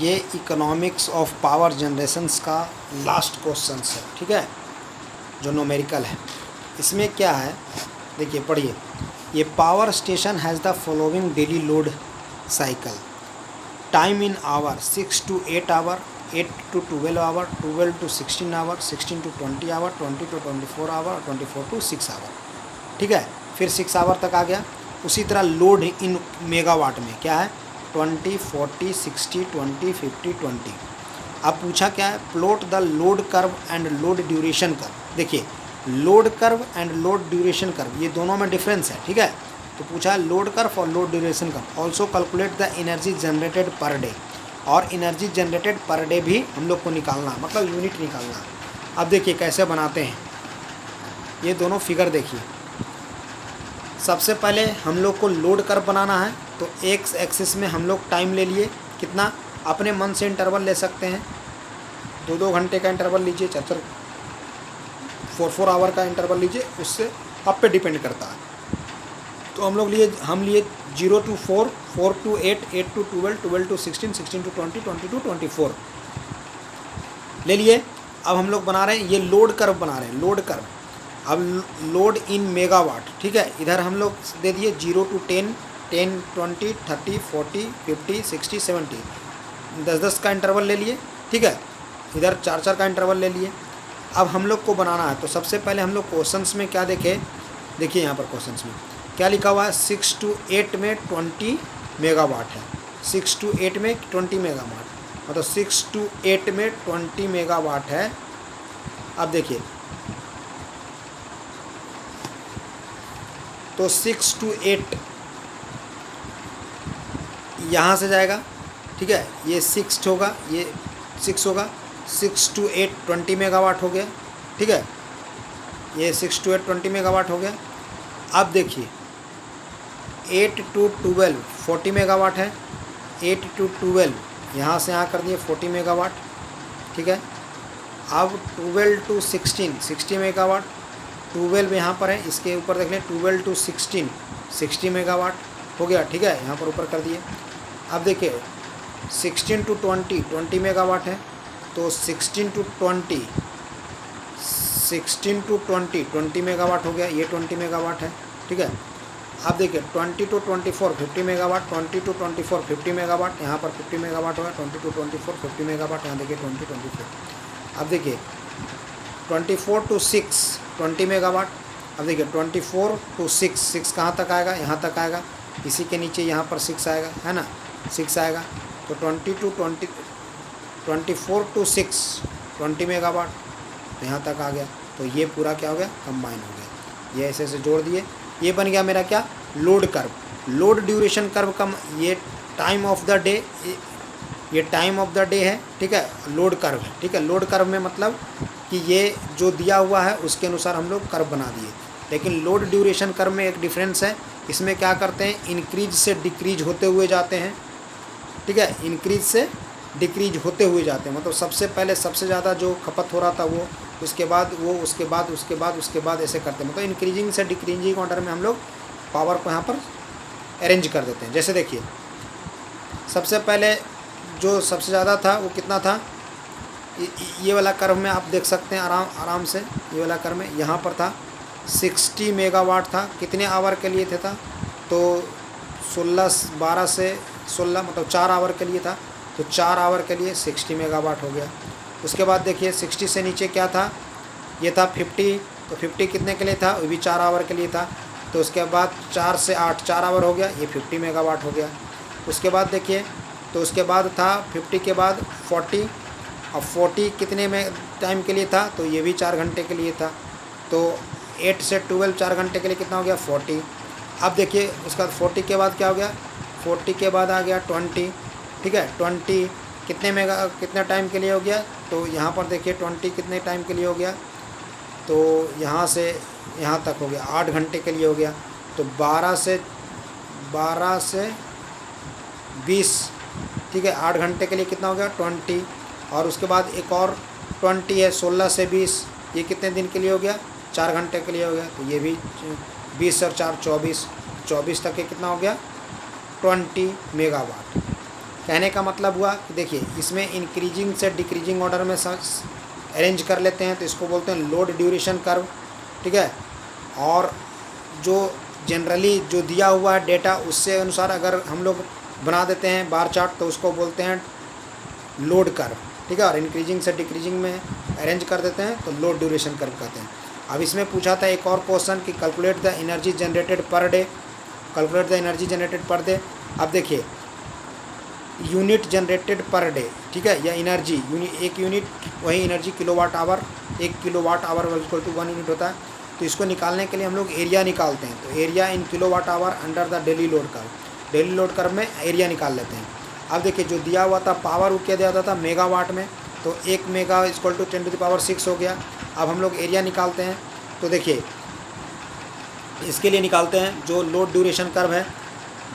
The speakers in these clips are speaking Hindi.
ये इकोनॉमिक्स ऑफ पावर जनरेशंस का लास्ट क्वेश्चन है, ठीक है, जो न्यूमेरिकल है। इसमें क्या है, देखिए पढ़िए। ये power station has the following daily load cycle. Time in hour 6 to 8 hour, 8 to 12 hour, 12 to 16 hour, 16 to 20 hour, 20 to 24 hour, 24 to 6 hour, ठीक है। फिर 6 आवर तक आ गया। उसी तरह लोड इन मेगावाट में क्या है, 20, 40, 60, 20, 50, 20। अब पूछा क्या है, plot the load curve and load duration curve. देखिए load curve and load duration curve, ये दोनों में डिफरेंस है, ठीक है। तो पूछा लोड कर्व और load duration curve. Also calculate the energy generated per day, और एनर्जी जनरेटेड पर डे भी हम लोग को निकालना, मतलब यूनिट निकालना। अब देखिए कैसे बनाते हैं, ये दोनों फिगर देखिए। सबसे पहले हम लोग को लोड कर्व बनाना है, तो एक्स एक्सिस में हम लोग टाइम ले लिए, कितना, अपने मन से इंटरवल ले सकते हैं, 2-2 घंटे का इंटरवल लीजिए, 4-4 आवर का इंटरवल लीजिए, उससे आप पे डिपेंड करता है। तो हम लिए 0 to 4, 4 to 8, 8 to 12, 12 to 16, 16 to 20, 20 to 24 ले लिए। अब हम लोग बना रहे हैं, ये लोड कर्व बना रहे हैं, लोड कर्व। अब लोड इन मेगावाट, ठीक है। इधर हम लोग दे दिए 0 to 10, 10, 20, 30, 40, 50, 60, 70, 10-10 का इंटरवल ले लिए, ठीक है। इधर 4-4 का इंटरवल ले लिए। अब हम लोग को बनाना है, तो सबसे पहले हम लोग क्वेश्चंस में क्या देखें, देखिए यहाँ पर क्वेश्चंस में क्या लिखा हुआ है, 6 to 8 में 20 मेगावाट है, 6 to 8 में 20 मेगावाट, मतलब 6 to 8 में 20 मेगावाट है। अब देखिए तो 6 to 8 यहाँ से जाएगा, ठीक है, ये 6 होगा, ये 6 होगा, 6 to 8 20 मेगावाट हो गया, ठीक है। ये 6 to 8 20 मेगावाट हो गया। अब देखिए 8 to 12 40 मेगावाट है, 8 to 12 यहाँ से यहाँ कर दिए 40 मेगावाट, ठीक है। अब 12 to 16 60 मेगावाट, 12 यहाँ पर है, इसके ऊपर देख लें 12 to 16 60 मेगावाट हो गया, ठीक है, यहाँ पर ऊपर कर दिए। अब देखिए 16 to 20 20 मेगावाट है, तो 16 to 20 20 मेगावाट हो गया, ये 20 मेगावाट है, ठीक है। अब देखिए 20 to 24 50 मेगावाट, 20 to 24 50 मेगावाट, यहाँ पर 50 मेगावाट होगा, 20 to 24 50 मेगावाट, यहाँ देखिए 20 24। अब देखिए 24 to 6 20 मेगावाट। अब देखिए 24 to 6 6 कहाँ तक आएगा, यहाँ तक आएगा, इसी के नीचे यहाँ पर 6 आएगा, है ना, 6 आएगा। तो 24 to 6 20 मेगावाट, तो यहाँ तक आ गया। तो ये पूरा क्या हो गया, कंबाइन हो गया, ये ऐसे ऐसे जोड़ दिए। ये बन गया मेरा क्या, load curve. Load duration curve का ये टाइम ऑफ द डे, ये टाइम ऑफ द डे है, ठीक है, लोड कर्व है, ठीक है। लोड कर्व में मतलब कि ये जो दिया हुआ है उसके अनुसार हम लोग कर्व बना दिए। लेकिन लोड ड्यूरेशन कर्व में एक डिफरेंस है, इसमें क्या करते हैं, इंक्रीज से डिक्रीज होते हुए जाते हैं, ठीक है, इंक्रीज से डिक्रीज होते हुए जाते हैं। मतलब सबसे पहले सबसे ज़्यादा जो खपत हो रहा था वो, उसके बाद वो, उसके बाद ऐसे करते हैं। मतलब इंक्रीजिंग से डिक्रीजिंग ऑर्डर में हम लोग पावर को यहाँ पर अरेंज कर देते हैं। जैसे देखिए सबसे पहले जो सबसे ज़्यादा था वो कितना था, ये वाला कर्व में आप देख सकते हैं आराम से, ये वाला कर्व में यहाँ पर था 60 मेगावाट था। कितने आवर के लिए था, तो 12 से 16 मतलब 4 आवर के लिए था, तो 4 आवर के लिए 60 मेगावाट हो गया। उसके बाद देखिए 60 से नीचे क्या था, ये था 50, तो 50 कितने के लिए था, वो भी 4 आवर के लिए था। तो उसके बाद 4 से 8 4 आवर हो गया, ये 50 मेगावाट हो गया। उसके बाद देखिए, तो उसके बाद था 50 के बाद 40, अब 40 कितने में टाइम के लिए था, तो ये भी 4 घंटे के लिए था। तो 8 से 12 4 घंटे के लिए कितना हो गया, 40। अब देखिए उसके बाद 40 के बाद क्या हो गया, 40 के बाद आ गया 20, ठीक है। 20 कितने टाइम के लिए हो गया, तो यहाँ पर देखिए 20 कितने टाइम के लिए हो गया, तो यहाँ से यहाँ तक हो गया 8 घंटे के लिए हो गया। तो 12 से 20, ठीक है, 8 घंटे के लिए कितना हो गया, 20। और उसके बाद एक और 20 है, 16 से 20, ये कितने दिन के लिए हो गया, 4 घंटे के लिए हो गया। तो ये भी 20 और 4 24 तक के कितना हो गया, 20 मेगावाट। कहने का मतलब हुआ कि देखिए इसमें इंक्रीजिंग से डिक्रीजिंग ऑर्डर में अरेंज कर लेते हैं तो इसको बोलते हैं लोड ड्यूरेशन कर्व, ठीक है। और जो जनरली जो दिया हुआ है डेटा उससे अनुसार अगर हम लोग बना देते हैं बार चार्ट तो उसको बोलते हैं लोड कर्व, ठीक है। और इंक्रीजिंग से डिक्रीजिंग में अरेंज कर देते हैं तो लोड ड्यूरेशन कर्व कहते हैं। अब इसमें पूछा था एक और क्वेश्चन कि calculate the energy generated per day, calculate the energy generated per day. अब देखिए यूनिट जनरेटेड पर डे, ठीक है, या एनर्जी एक यूनिट वही energy kilowatt hour, 1 kilowatt hour equal to 1 unit होता है। तो इसको निकालने के लिए हम लोग एरिया निकालते हैं, तो area in kilowatt hour under the daily load curve, daily load curve में एरिया निकाल लेते हैं। अब देखिए जो दिया हुआ था पावर वो क्या दिया था मेगावाट में, तो 1 मेगा इक्वल टू 10⁻6 हो गया। अब हम लोग एरिया निकालते हैं, तो देखिए इसके लिए निकालते हैं जो लोड ड्यूरेशन कर्व है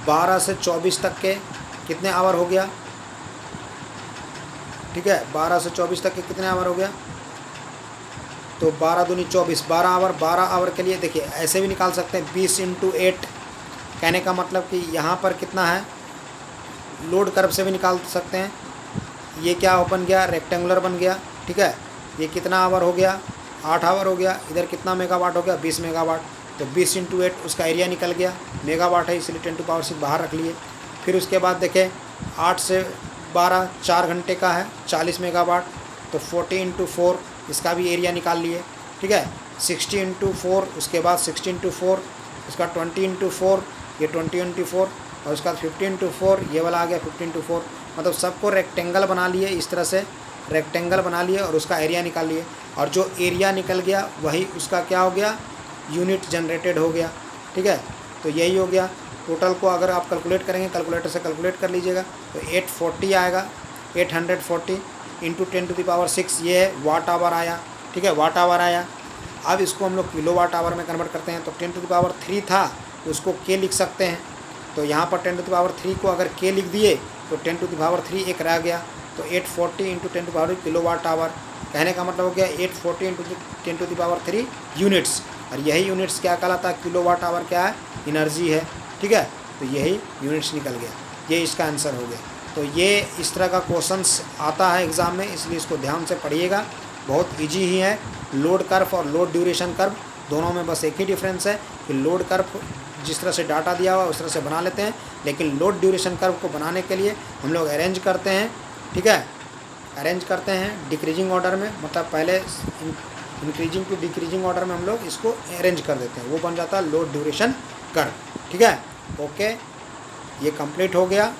12 से 24 तक के कितने आवर हो गया, ठीक है, 12 से 24 तक के कितने आवर हो गया, तो 12 दूनी 24, 12 आवर। 12 आवर के लिए देखिए ऐसे भी निकाल सकते हैं 20 × 8, कहने का मतलब कि यहाँ पर कितना है लोड कर्व से भी निकाल सकते हैं। ये क्या बन गया, रेक्टेंगुलर बन गया, ठीक है। ये कितना आवर हो गया, 8 आवर हो गया। इधर कितना मेगावाट हो गया, 20 मेगावाट। तो 20 × 8 उसका एरिया निकल गया, मेगावाट है इसलिए 10⁻6 बाहर रख लिए। फिर उसके बाद देखें 8 से 12 4 घंटे का है 40 मेगावाट, तो 40 × 4 इसका भी एरिया निकाल लिए, ठीक है। 60 × 4 उसके बाद 60 × 4 उसका 20 × 4 ये 20 × 4 और उसका 15 × 4 ये वाला आ गया 15 × 4। मतलब सबको रेक्टेंगल बना लिए, इस तरह से रेक्टेंगल बना लिए और उसका एरिया निकाल लिए। और जो एरिया निकल गया वही उसका क्या हो गया, यूनिट जनरेटेड हो गया, ठीक है। तो यही हो गया। टोटल को अगर आप कैलकुलेट करेंगे कैलकुलेटर से कैलकुलेट कर लीजिएगा तो 840 आएगा, 840 × 10⁻6 ये है वाट आवर आया, ठीक है, वाट आवर आया। अब इसको हम लोग किलोवाट आवर में कन्वर्ट करते हैं, तो 10⁻3 था उसको के लिख सकते हैं। तो यहाँ पर 10⁻3 को अगर के लिख दिए तो 10⁻3 एक रह गया, तो 840 × 10⁻3 किलोवाट आवर। कहने का मतलब हो गया 840 × 10⁻3 यूनिट्स, और यही यूनिट्स क्या कहलाता है, किलोवाट आवर क्या है, एनर्जी है, ठीक है। तो यही यूनिट्स निकल गया, ये इसका आंसर हो गया। तो ये इस तरह का क्वेश्चंस आता है एग्ज़ाम में, इसलिए इसको ध्यान से पढ़िएगा, बहुत इजी ही है। लोड कर्व और लोड ड्यूरेशन कर्व दोनों में बस एक ही डिफरेंस है कि लोड कर्व जिस तरह से डाटा दिया हुआ उस तरह से बना लेते हैं, लेकिन लोड ड्यूरेशन कर्व को बनाने के लिए हम लोग अरेंज करते हैं, ठीक है, अरेंज करते हैं डिक्रीजिंग ऑर्डर में, मतलब पहले इंक्रीजिंग टू डिक्रीजिंग ऑर्डर में हम लोग इसको अरेंज कर देते हैं, वो बन जाता है लोड ड्यूरेशन कर्व, ठीक है। ओके, ये कंप्लीट हो गया।